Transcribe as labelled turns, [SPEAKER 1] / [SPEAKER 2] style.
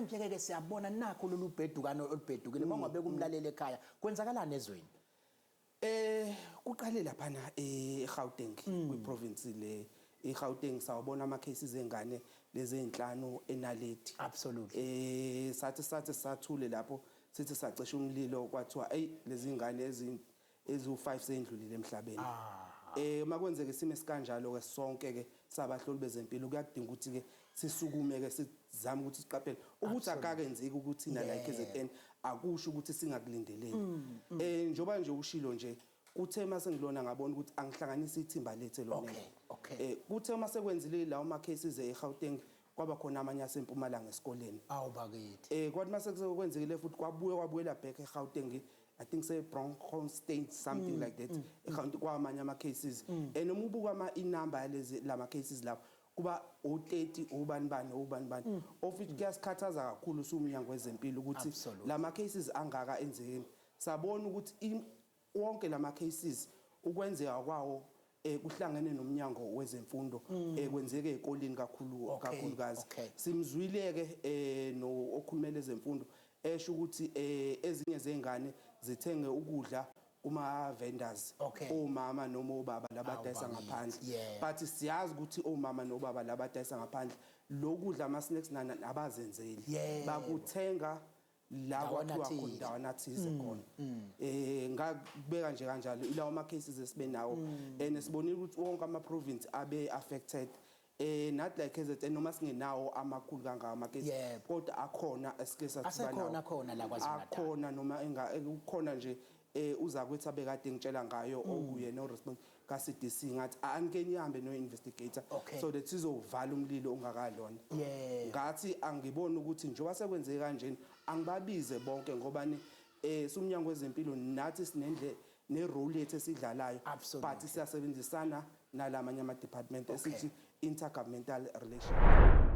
[SPEAKER 1] manje ke siyabona nakho lolu bhedukano olubhedukile bangabe kumlaleli ekhaya kwenzakalani ezweni
[SPEAKER 2] kuqale lapha na eGauteng kwiprovince le eGauteng sawubona ama-cases engane lezi ezinhlanu eNaledi
[SPEAKER 1] absolutely
[SPEAKER 2] sathi sathule lapho sithi sacisha umlilo kwathiwa lezi ngane ezu5 sendlulile emhlabeni makwenzeke isimo esikanjalo ke sonke ke sabahloli bezempilo kuyadinga ukuthi ke sisukume ke sizame ukuthi siqaphele ukuthi akakenzeki ukuthi thina la KZN akusho ukuthi singakulindeleli njoba nje ushilo nje kuthe mase ngilona ngabona ukuthi angihlanganisa ithimba lethe lona kuthe mase kwenzile lawo ama-cases eGauteng kwaba khona amanye asempumalanga esikoleni
[SPEAKER 1] awubakithi
[SPEAKER 2] kwathi mase kwenzekile futhi kwabuyela back eGauteng I think say Bronco State something like that eGauteng kwamanye ama-cases noma ubuka inamba yalezi lama cases lapho kuba o30 ubani of which kuyasikhathaza kakhulu usumnyango wezempilo ukuthi lama cases angaka enzekeni sabona ukuthi wonke lama cases ukwenzeka kwawo kuhlangene nomnyango wezemfundo kwenzeke ezikoleni kakhulukazi simzwileke no okhulumela ezemfundo esho ukuthi ezinye zengane zithenge ukudla kuma vendors omama noma obaba labadayisa ngaphandle but siyazi ukuthi omama nobaba labadayisa ngaphandle lokudla ama snacks nana abazenzeli bakuthenga la kwathiwa khona ndawana thize khona ngakubeka nje kanjalo ilawo ama cases esibe nawo nesibonile ukuthi wonke ama province abe affected not like KZN noma singenawo amakhulu kangaka ama cases kodwa akhona esike sathibana
[SPEAKER 1] akhona la kwaZulu-Natal
[SPEAKER 2] akhona noma ukukhona nje uza kwethi abekade ngitshela ngayo okuye no response ka CDC ngathi anike nihambe no investigator so that sizovala umlilo ongakalona ngathi angibona ukuthi njengoba sekwenze kanjeni angibabize bonke ngoba ni sumnyango wezempilo nathi sinendle ne role yethu esidlalayo but siyasebenzisana nalamanye ama department esithi intergovernmental relations